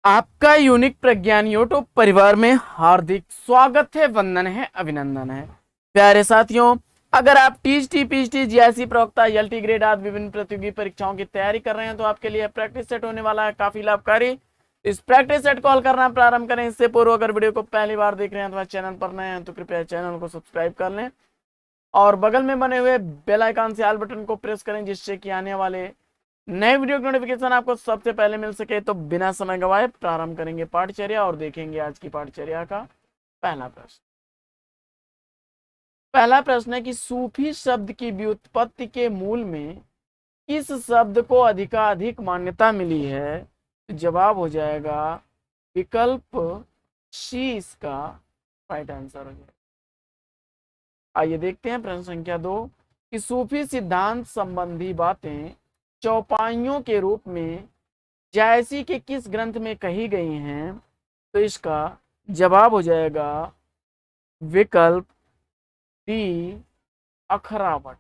आपका यूनिक प्रज्ञान यूट्यूब परिवार में हार्दिक स्वागत है, वंदन है, अभिनंदन है। प्यारे साथियों, अगर आप टीएसटी, पीएचडी, जीआईसी प्रवक्ता, एलटी ग्रेड आदि विभिन्न प्रतियोगी परीक्षाओं की तैयारी कर रहे हैं तो आपके लिए प्रैक्टिस सेट होने वाला है काफी लाभकारी। इस प्रैक्टिस सेट कॉल करना प्रारंभ करें इससे पूर्व अगर वीडियो को पहली बार देख रहे हैं अथवा चैनल पर नए हैं तो कृपया चैनल को सब्सक्राइब कर लें और बगल में बने हुए बेल आइकन से ऑल बटन को प्रेस करें जिससे कि आने वाले नए वीडियो की नोटिफिकेशन आपको सबसे पहले मिल सके। तो बिना समय गवाए प्रारंभ करेंगे पाठचर्या और देखेंगे आज की पाठचर्या का पहला प्रश्न। पहला प्रश्न है कि सूफी शब्द की व्युत्पत्ति के मूल में किस शब्द को अधिकाधिक मान्यता मिली है? तो जवाब हो जाएगा विकल्प सी, इसका राइट आंसर हो जाएगा। आइए देखते हैं प्रश्न संख्या 2 कि सूफी सिद्धांत संबंधी बातें चौपाइयों के रूप में जायसी के किस ग्रंथ में कही गई हैं? तो इसका जवाब हो जाएगा विकल्प डी, अखरावट।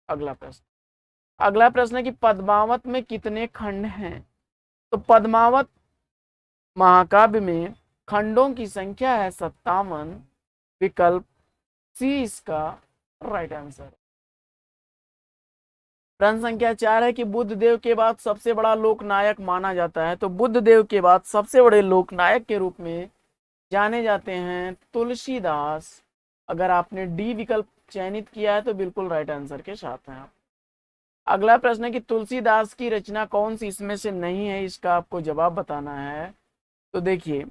अगला प्रश्न है कि पद्मावत में कितने खंड हैं? तो पद्मावत महाकाव्य में खंडों की संख्या है 57। विकल्प सी, इसका राइट आंसर। प्रश्न संख्या 4 है कि बुद्ध देव के बाद सबसे बड़ा लोकनायक माना जाता है। तो बुद्ध देव के बाद सबसे बड़े लोकनायक के रूप में जाने जाते हैं तुलसीदास। अगर आपने डी विकल्प चयनित किया है तो बिल्कुल राइट आंसर के साथ हैं आप। अगला प्रश्न है कि तुलसीदास की रचना कौन सी इसमें से नहीं है? इसका आपको जवाब बताना है। तो देखिए,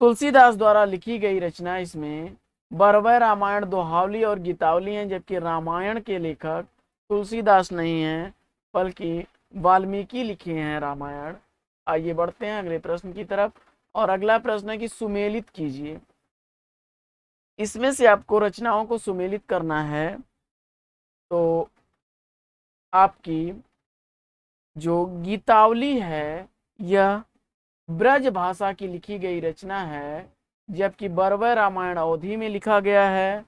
तुलसीदास द्वारा लिखी गई रचना इसमें बरवय, रामायण, दोहावली और गीतावली हैं, जबकि रामायण के लेखक तुलसीदास नहीं हैं बल्कि वाल्मीकि लिखे हैं रामायण। आइए बढ़ते हैं अगले प्रश्न की तरफ और अगला प्रश्न है कि सुमेलित कीजिए। इसमें से आपको रचनाओं को सुमेलित करना है। तो आपकी जो गीतावली है यह ब्रज भाषा की लिखी गई रचना है, जबकि बरवय रामायण अवधि में लिखा गया है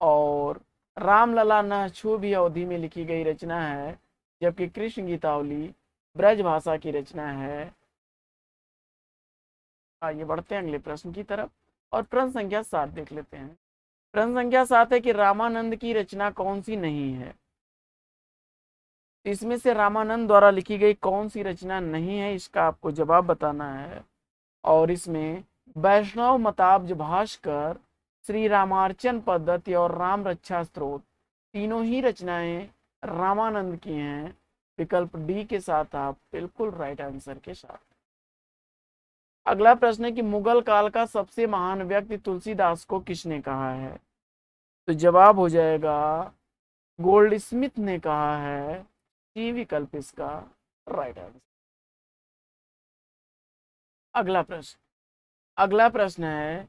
और रामलला नहछु भी अवधि में लिखी गई रचना है, जबकि कृष्ण गीतावली ब्रज भाषा की रचना है। आइए बढ़ते हैं अगले प्रश्न की तरफ और प्रश्न संख्या 7 देख लेते हैं। प्रश्न संख्या 7 है कि रामानंद की रचना कौन सी नहीं है? इसमें से रामानंद द्वारा लिखी गई कौन सी रचना नहीं है? इसका आपको जवाब बताना है। और इसमें वैष्णव मताब्ज भास्कर, श्री रामार्चन पद्धति और राम रक्षा स्त्रोत तीनों ही रचनाएं रामानंद की हैं। विकल्प डी के साथ आप बिल्कुल राइट आंसर के साथ। अगला प्रश्न है कि मुगल काल का सबसे महान व्यक्ति तुलसीदास को किसने कहा है? तो जवाब हो जाएगा गोल्ड स्मिथ ने कहा है। सी विकल्प इसका राइट आंसर। अगला प्रश्न है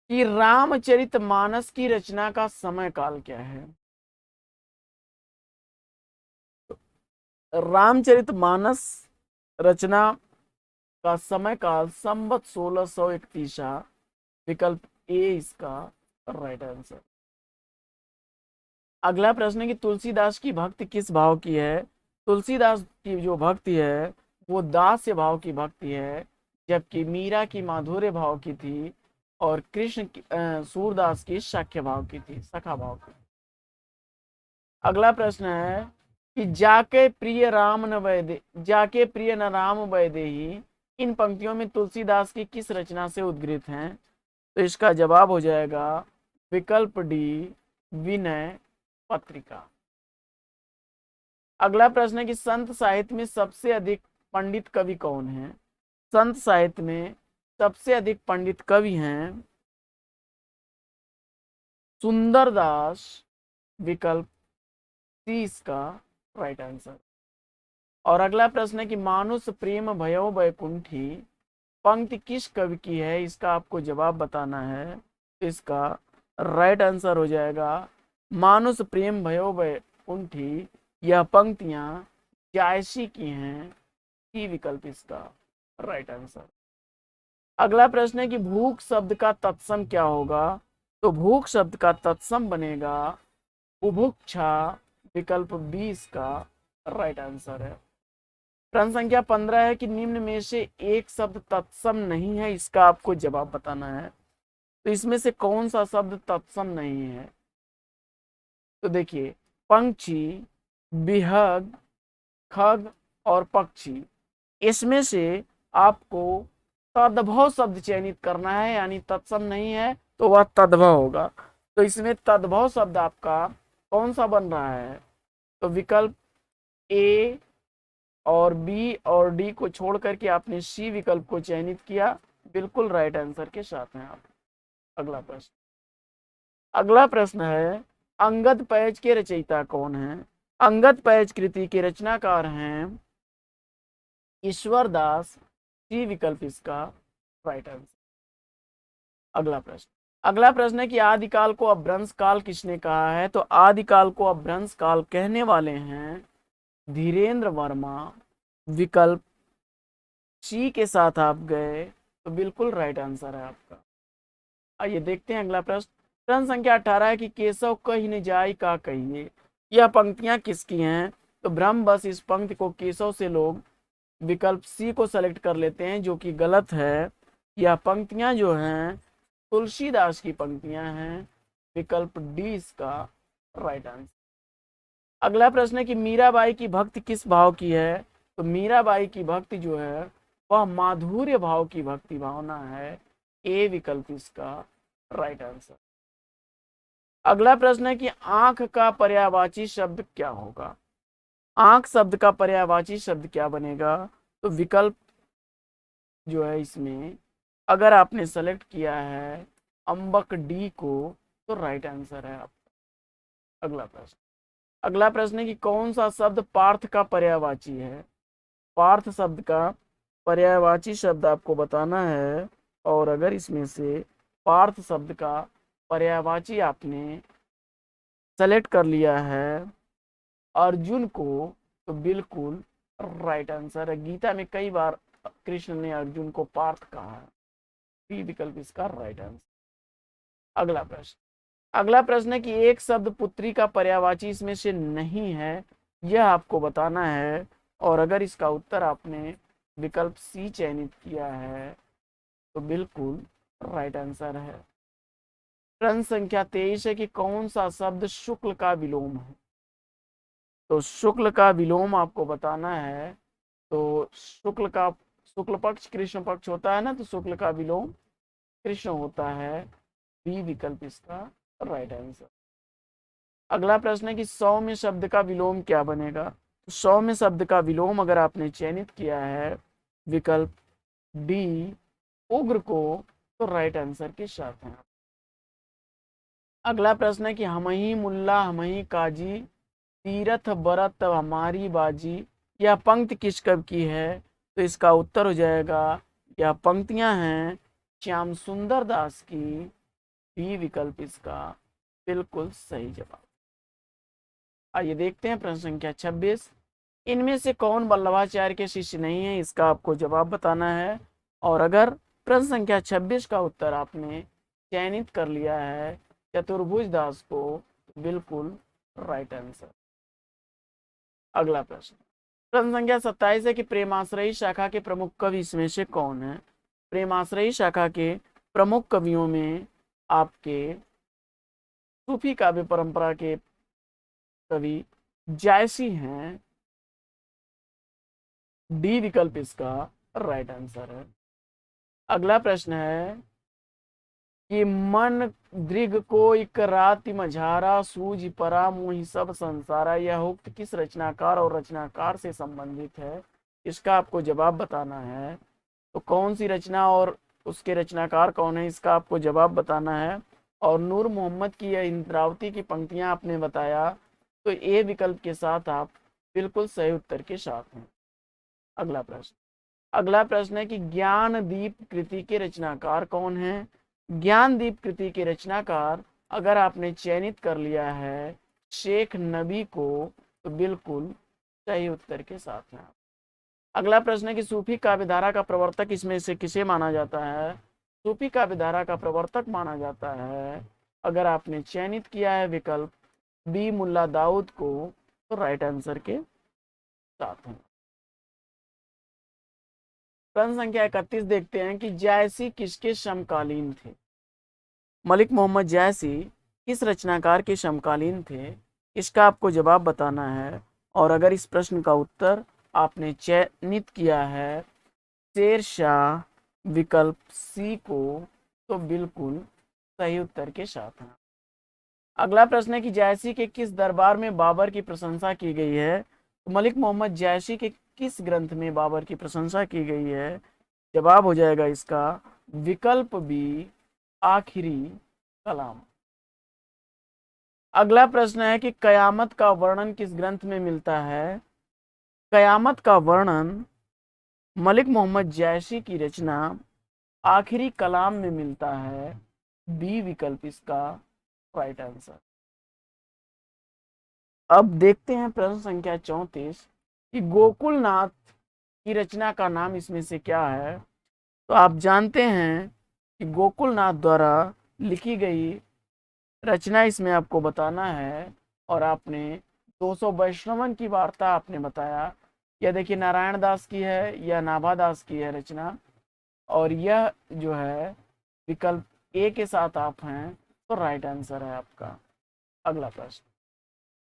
कि रामचरितमानस की रचना का समय काल क्या है? रामचरितमानस रचना का समय काल संवत 1631। विकल्प ए इसका राइट आंसर। अगला प्रश्न है कि तुलसीदास की भक्ति किस भाव की है? तुलसीदास की जो भक्ति है वो दास्य भाव की भक्ति है, जबकि मीरा की माधुर्य भाव की थी और सूरदास की शाक्य भाव की थी, सखा भाव की। अगला प्रश्न है कि जाके प्रिय न राम वैदेही, इन पंक्तियों में तुलसीदास की किस रचना से उद्गृत हैं? तो इसका जवाब हो जाएगा विकल्प डी, विनय पत्रिका। अगला प्रश्न है कि संत साहित्य में सबसे अधिक पंडित कवि कौन है? संत साहित्य में सबसे अधिक पंडित कवि हैं सुंदरदास। विकल्प सी इसका राइट आंसर। और अगला प्रश्न है कि मानुष प्रेम भयो वैकुंठी पंक्ति किस कवि की है? इसका आपको जवाब बताना है। इसका राइट आंसर हो जाएगा मानुष प्रेम भयो वैकुंठी। यह पंक्तियां जायसी की हैं। सी विकल्प इसका राइट आंसर। अगला प्रश्न है कि भूख शब्द का तत्सम क्या होगा? तो भूख शब्द का तत्सम बनेगा बुभुक्षा। विकल्प बी इसका राइट आंसर है। प्रश्न संख्या 15 है कि निम्न में से एक शब्द तत्सम नहीं है, इसका आपको जवाब बताना है। तो इसमें से कौन सा शब्द तत्सम नहीं है? तो देखिए, पंक्षी, विहग, खग और पक्षी, इसमें से आपको तद्भव शब्द चयनित करना है, यानी तत्सम नहीं है तो वह तद्भव होगा। तो इसमें तद्भव शब्द आपका कौन सा बन रहा है? तो विकल्प ए और बी और डी को छोड़ करके आपने सी विकल्प को चयनित किया, बिल्कुल राइट आंसर के साथ हैं आप। अगला प्रश्न है, अंगद पैज के रचयिता कौन है? अंगद पैज कृति के रचनाकार हैं ईश्वर दास, सी विकल्प इसका राइट आंसर। अगला प्रश्न है कि आदिकाल को अपभ्रंश काल किसने कहा है? तो आदिकाल को अपभ्रंश काल कहने वाले हैं धीरेन्द्र वर्मा, विकल्प सी के साथ आप गए तो बिल्कुल राइट आंसर है आपका। आइए देखते हैं अगला प्रश्न। प्रश्न संख्या 18 है कि केशव कही न जाय का कहिए। यह पंक्तियां किसकी हैं? तो भ्रम बस इस पंक्ति को केशव से लोग विकल्प सी को सेलेक्ट कर लेते हैं, जो कि गलत है। यह पंक्तियां जो हैं तुलसीदास की पंक्तियां हैं, विकल्प डी इसका राइट आंसर। अगला प्रश्न है कि मीराबाई की भक्ति किस भाव की है? तो मीराबाई की भक्ति जो है वह माधुर्य भाव की भक्ति भावना है, ए विकल्प इसका राइट आंसर। अगला प्रश्न है कि आंख का पर्यायवाची शब्द क्या होगा? आंख शब्द का पर्यायवाची शब्द क्या बनेगा? तो विकल्प जो है इसमें अगर आपने सेलेक्ट किया है अंबक डी को तो राइट आंसर है आपका। अगला प्रश्न है कि कौन सा शब्द पार्थ का पर्यायवाची है? पार्थ शब्द का पर्यायवाची शब्द आपको बताना है, और अगर इसमें से पार्थ शब्द का पर्यायवाची आपने सेलेक्ट कर लिया है अर्जुन को तो बिल्कुल राइट आंसर है। गीता में कई बार कृष्ण ने अर्जुन को पार्थ कहा है, बी विकल्प इसका राइट आंसर। अगला प्रश्न है कि एक शब्द पुत्री का पर्यायवाची इसमें से नहीं है, यह आपको बताना है, और अगर इसका उत्तर आपने विकल्प सी चयनित किया है तो बिल्कुल राइट आंसर है। प्रश्न संख्या 23 है कि कौन सा शब्द शुक्ल का विलोम है? तो शुक्ल का विलोम आपको बताना है। तो शुक्ल पक्ष कृष्ण पक्ष होता है ना, तो शुक्ल का विलोम कृष्ण होता है, बी विकल्प इसका राइट आंसर। अगला प्रश्न है कि सौम्य शब्द का विलोम क्या बनेगा? तो सौम्य शब्द का विलोम अगर आपने चयनित किया है विकल्प डी उग्र को तो राइट आंसर के साथ हैं। अगला प्रश्न है कि हमही मुल्ला हमही काजी, तीरथ बरत हमारी बाजी, यह पंक्ति किस कवि की है? तो इसका उत्तर हो जाएगा, यह पंक्तियां हैं श्याम सुंदर दास की, बी विकल्प इसका बिल्कुल सही जवाब। आइए देखते हैं प्रश्न संख्या 26। इनमें से कौन वल्लभाचार्य के शिष्य नहीं है? इसका आपको जवाब बताना है, और अगर प्रश्न संख्या 26 का उत्तर आपने चयनित कर लिया है चतुर्भुज दास को, बिल्कुल राइट आंसर। अगला प्रश्न संख्या 27 है कि प्रेमाश्रयी शाखा के प्रमुख कवि इसमें से कौन है? प्रेमाश्रयी शाखा के प्रमुख कवियों में आपके सूफी काव्य परंपरा के कवि जायसी हैं, डी विकल्प इसका राइट आंसर है। अगला प्रश्न है कि मन दृग को एक राति मझारा, सूझ परा मोहि सब संसारा, यह उक्त किस रचनाकार और रचनाकार से संबंधित है? इसका आपको जवाब बताना है। तो कौन सी रचना और उसके रचनाकार कौन है, इसका आपको जवाब बताना है, और नूर मोहम्मद की यह इंद्रावती की पंक्तियां आपने बताया, तो ए विकल्प के साथ आप बिल्कुल सही उत्तर के साथ हैं। अगला प्रश्न है कि ज्ञानदीप कृति के रचनाकार कौन है? ज्ञानदीप कृति के रचनाकार अगर आपने चयनित कर लिया है शेख नबी को तो बिल्कुल सही उत्तर के साथ हैं। अगला प्रश्न है कि सूफी काव्यधारा का प्रवर्तक इसमें से किसे माना जाता है? सूफी काव्यधारा का प्रवर्तक माना जाता है अगर आपने चयनित किया है विकल्प बी मुल्ला दाऊद को तो राइट आंसर के साथ हैं। प्रश्न संख्या 31 देखते हैं कि जायसी किसके समकालीन थे। मलिक मोहम्मद जायसी किस रचनाकार के समकालीन थे, इसका आपको जवाब बताना है। और अगर इस प्रश्न का उत्तर आपने चयनित किया है शेर शाह विकल्प सी को, तो बिल्कुल सही उत्तर के साथ हैं। अगला प्रश्न है कि जायसी के किस दरबार में बाबर की प्रशंसा की गई है। तो मलिक मोहम्मद जायसी के किस ग्रंथ में बाबर की प्रशंसा की गई है, जवाब हो जाएगा इसका विकल्प बी आखिरी कलाम। अगला प्रश्न है कि कयामत का वर्णन किस ग्रंथ में मिलता है। कयामत का वर्णन मलिक मोहम्मद जायसी की रचना आखिरी कलाम में मिलता है। बी विकल्प इसका राइट आंसर। अब देखते हैं प्रश्न संख्या 34 कि गोकुलनाथ की रचना का नाम इसमें से क्या है। तो आप जानते हैं कि गोकुलनाथ द्वारा लिखी गई रचना इसमें आपको बताना है। और आपने 200 वैष्णवन की वार्ता आपने बताया, यह देखिए नारायण दास की है या नाभा दास की है रचना, और यह जो है विकल्प ए के साथ आप हैं, तो राइट आंसर है आपका।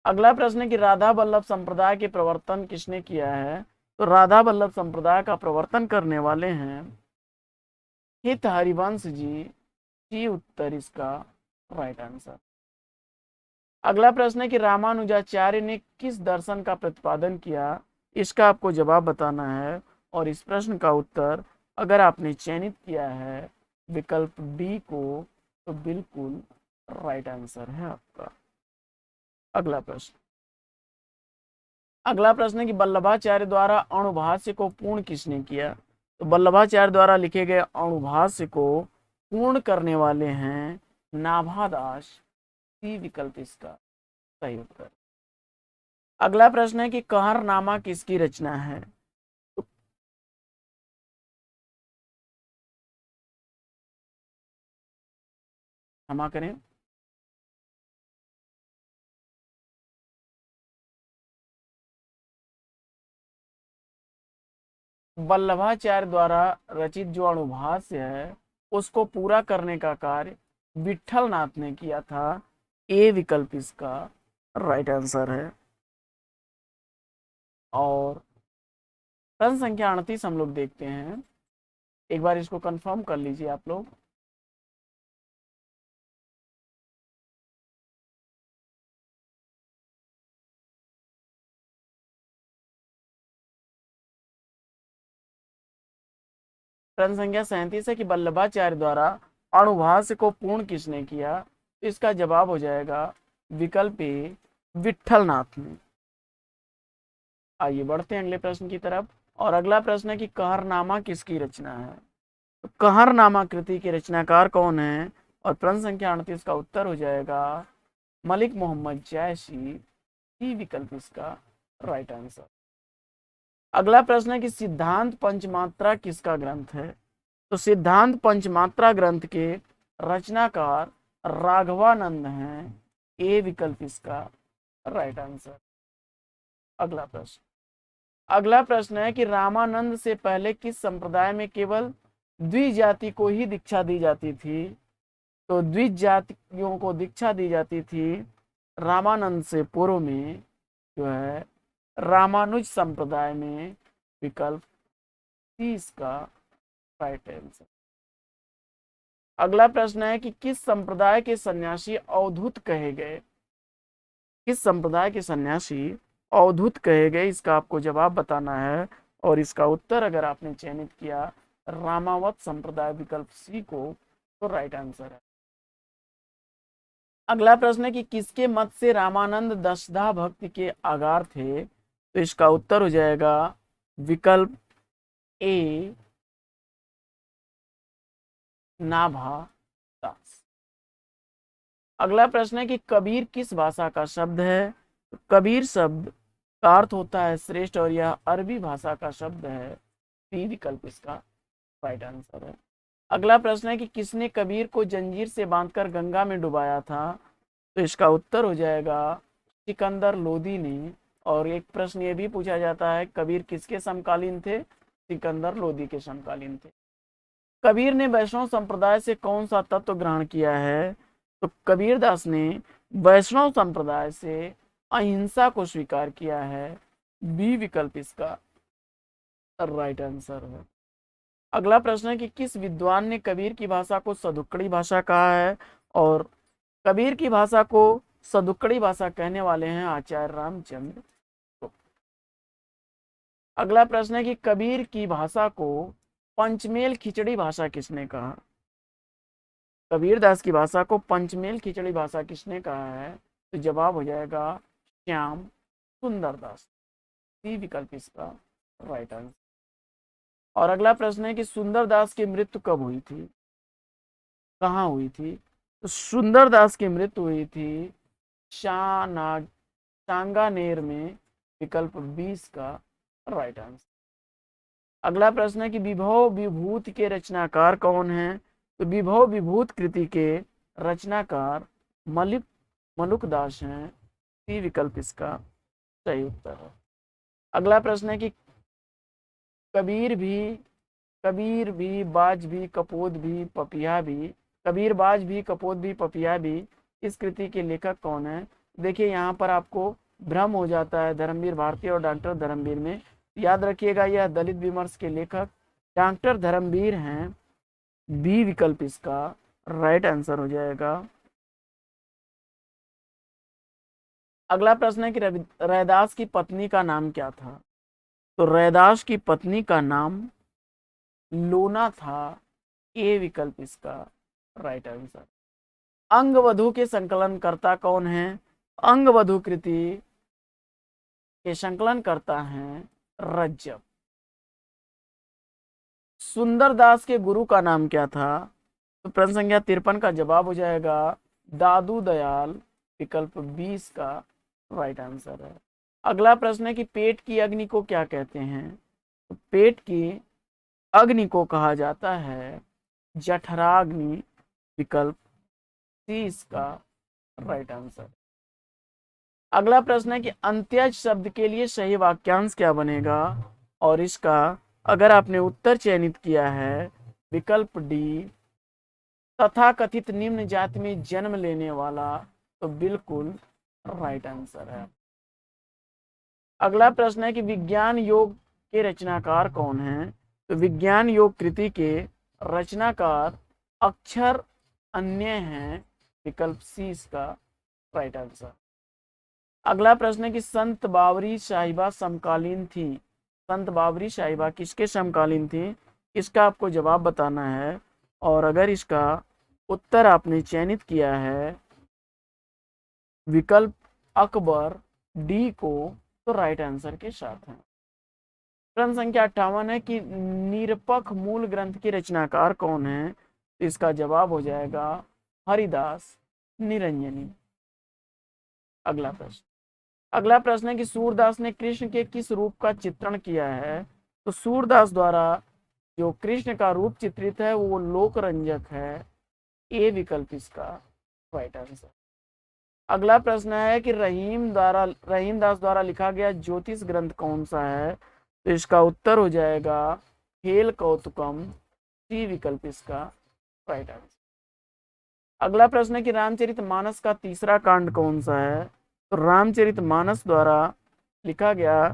अगला प्रश्न है कि राधा वल्लभ संप्रदाय के प्रवर्तन किसने किया है। तो राधा वल्लभ संप्रदाय का प्रवर्तन करने वाले हैं हित हरिवंश जी। सी उत्तर इसका राइट आंसर। अगला प्रश्न है कि रामानुजाचार्य ने किस दर्शन का प्रतिपादन किया, इसका आपको जवाब बताना है। और इस प्रश्न का उत्तर अगर आपने चयनित किया है विकल्प डी को, तो बिल्कुल राइट आंसर है आपका। अगला प्रश्न है कि वल्लभाचार्य द्वारा अणुभाष्य को पूर्ण किसने किया। तो वल्लभाचार्य द्वारा लिखे गए अणुभाष्य को पूर्ण करने वाले हैं नाभादास। सी विकल्प इसका सही उत्तर। अगला प्रश्न है कि कहरनामा किसकी रचना है। क्षमा करें, वल्लभाचार्य द्वारा रचित जो अणुभाष्य है उसको पूरा करने का कार्य विठल नाथ ने किया था। ए विकल्प इसका राइट आंसर है। और प्रश्न संख्या 38 हम लोग देखते हैं, एक बार इसको कंफर्म कर लीजिए आप लोग। प्रश्न संख्या 37 है कि वल्लभाचार्य द्वारा अणुभाष्य को पूर्ण किसने किया। तो इसका जवाब हो जाएगा विकल्प ए विठल नाथ ने। आइए बढ़ते हैं अगले प्रश्न की तरफ। और अगला प्रश्न है कि कहरनामा किसकी रचना है। तो कहरनामा कृति के रचनाकार कौन है। और प्रश्न संख्या 38 का उत्तर हो जाएगा मलिक मोहम्मद जायसी। ही विकल्प इसका राइट आंसर। अगला प्रश्न है कि सिद्धांत पंचमात्रा किसका ग्रंथ है। तो सिद्धांत पंचमात्रा ग्रंथ के रचनाकार राघवानंद हैं। ए विकल्प इसका राइट आंसर। अगला प्रश्न है कि रामानंद से पहले किस संप्रदाय में केवल द्विजाति को ही दीक्षा दी जाती थी। तो द्विजातियों को दीक्षा दी जाती थी रामानंद से पूर्व में जो है रामानुज संप्रदाय में। विकल्प सी इसका राइट आंसर। अगला प्रश्न है कि किस संप्रदाय के सन्यासी अवधूत कहे गए। किस संप्रदाय के सन्यासी अवधूत कहे गए, इसका आपको जवाब बताना है। और इसका उत्तर अगर आपने चयनित किया रामावत संप्रदाय विकल्प सी को, तो राइट आंसर है। अगला प्रश्न है कि किसके मत से रामानंद दशधा भक्ति के आगार थे। तो इसका उत्तर हो जाएगा विकल्प ए नाभा दास। अगला प्रश्न है कि कबीर किस भाषा का शब्द है। तो कबीर शब्द का अर्थ होता है श्रेष्ठ, और यह अरबी भाषा का शब्द है। बी विकल्प इसका राइट आंसर है। अगला प्रश्न है कि किसने कबीर को जंजीर से बांधकर गंगा में डुबाया था। तो इसका उत्तर हो जाएगा सिकंदर लोदी ने। और एक प्रश्न ये भी पूछा जाता है कबीर किसके समकालीन थे। सिकंदर लोदी के समकालीन थे। कबीर ने वैष्णव संप्रदाय से कौन सा तत्व ग्रहण किया है? तो कबीरदास ने वैष्णव संप्रदाय से अहिंसा को स्वीकार किया है। बी विकल्प इसका राइट आंसर है। अगला प्रश्न है कि किस विद्वान ने कबीर की भाषा को सदुक्कड़ी भाषा कहा है? और कबीर की भाषा को सदुक्कड़ी भाषा कहने वाले हैं आचार्य रामचंद्र। अगला प्रश्न है कि कबीर की भाषा को पंचमेल खिचड़ी भाषा किसने कहा? कबीरदास की भाषा को पंचमेल खिचड़ी भाषा किसने कहा है? तो जवाब हो जाएगा श्याम सुंदर दास। सी विकल्प इसका राइट आंसर। और अगला प्रश्न है कि सुंदरदास की मृत्यु कब हुई थी? कहाँ हुई थी? तो सुंदरदास की मृत्यु हुई थी सांगानेर में। विकल्प 20 का राइट आंसर। अगला प्रश्न है कि विभव विभूत के रचनाकार कौन हैं? तो विभव विभूत कृति के रचनाकार मलुकदास हैं। सी विकल्प इसका सही उत्तर है। अगला प्रश्न है कि कबीर भी बाज भी कपोद भी पपिया भी, कबीर बाज भी कपोद भी पपिया भी, इस कृति के लेखक कौन है? देखिए यहाँ पर आपको भ्रम हो जाता है धर्मवीर भारती और डॉक्टर धर्मवीर में। याद रखिएगा यह दलित विमर्श के लेखक डॉक्टर धर्मवीर हैं। बी विकल्प इसका राइट आंसर हो जाएगा। अगला प्रश्न है कि रैदास की पत्नी का नाम क्या था? तो रैदास की पत्नी का नाम लोना था। ए विकल्प इसका राइट आंसर। अंगवधु के संकलनकर्ता कौन है? अंगवधु कृति के संकलन करता है रज्जब। सुंदरदास के गुरु का नाम क्या था? तो प्रश्न संख्या 53 का जवाब हो जाएगा दादू दयाल। विकल्प 20 का राइट आंसर है। अगला प्रश्न है कि पेट की अग्नि को क्या कहते हैं? तो पेट की अग्नि को कहा जाता है जठराग्नि। विकल्प 30 का राइट आंसर। अगला प्रश्न है कि अंत्यज शब्द के लिए सही वाक्यांश क्या बनेगा? और इसका अगर आपने उत्तर चयनित किया है विकल्प डी तथा कथित निम्न जाति में जन्म लेने वाला, तो बिल्कुल राइट आंसर है। अगला प्रश्न है कि विज्ञान योग के रचनाकार कौन हैं? तो विज्ञान योग कृति के रचनाकार अक्षर अन्य हैं। विकल्प सी इसका राइट आंसर। अगला प्रश्न है कि संत बावरी साहिबा समकालीन थी। संत बावरी साहिबा किसके समकालीन थी? इसका आपको जवाब बताना है। और अगर इसका उत्तर आपने चयनित किया है विकल्प अकबर डी को, तो राइट आंसर के साथ है। प्रश्न संख्या 58 है कि निरपक्ष मूल ग्रंथ के रचनाकार कौन है? तो इसका जवाब हो जाएगा हरिदास निरंजनी। अगला प्रश्न है कि सूरदास ने कृष्ण के किस रूप का चित्रण किया है? तो सूरदास द्वारा जो कृष्ण का रूप चित्रित है वो लोकरंजक है। ए विकल्प इसका राइट आंसर। अगला प्रश्न है कि रहीमदास द्वारा लिखा गया ज्योतिष ग्रंथ कौन सा है? तो इसका उत्तर हो जाएगा खेल कौतुकम। सी विकल्प इसका राइट आंसर। अगला प्रश्न है कि रामचरितमानस का तीसरा कांड कौन सा है? तो रामचरितमानस द्वारा लिखा गया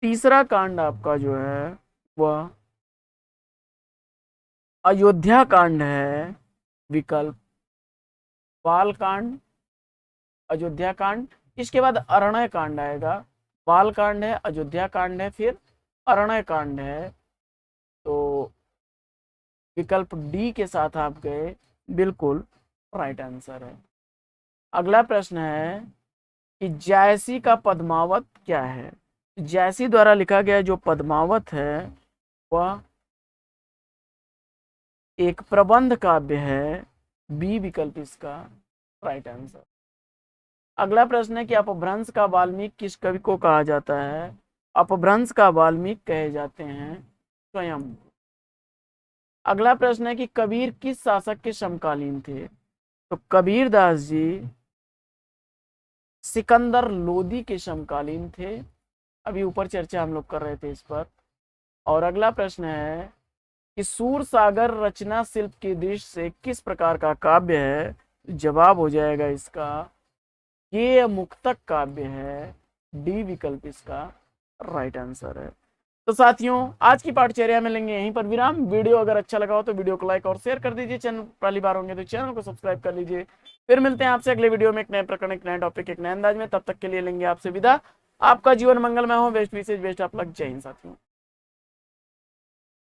तीसरा कांड आपका जो है वह अयोध्या कांड है। विकल्प बाल कांड, अयोध्या कांड, इसके बाद अरण्य कांड आएगा। बाल कांड है, अयोध्या कांड है, फिर अरण्य कांड है। तो विकल्प डी के साथ आप गए, बिल्कुल राइट आंसर है। अगला प्रश्न है कि जायसी का पद्मावत क्या है? जायसी द्वारा लिखा गया जो पद्मावत है वह एक प्रबंध काव्य है। बी विकल्प इसका राइट आंसर। अगला प्रश्न है कि अपभ्रंश का वाल्मीकि किस कवि को कहा जाता है? अपभ्रंश का वाल्मीकि कहे जाते हैं स्वयं। अगला प्रश्न है कि कबीर किस शासक के समकालीन थे? तो कबीरदास जी सिकंदर लोदी के समकालीन थे। अभी ऊपर चर्चा हम लोग कर रहे थे इस पर। और अगला प्रश्न है कि सूर सागर रचना शिल्प की दृष्टि से किस प्रकार का काव्य है? जवाब हो जाएगा इसका ये मुक्तक काव्य है। डी विकल्प इसका राइट आंसर है। तो साथियों आज की पाठचर्या में लेंगे यहीं पर विराम। वीडियो अगर अच्छा लगा हो तो वीडियो को लाइक और शेयर कर दीजिए। चैनल पहली बार होंगे तो चैनल को सब्सक्राइब कर लीजिए। फिर मिलते हैं आपसे अगले वीडियो में एक नए प्रकरण, एक नए टॉपिक, एक नए अंदाज में। तब तक के लिए लेंगे आपसे विदा। आपका जीवन मंगलमय हो। बेस्ट विशेष बेस्ट आप लग। जय हिंद साथियों।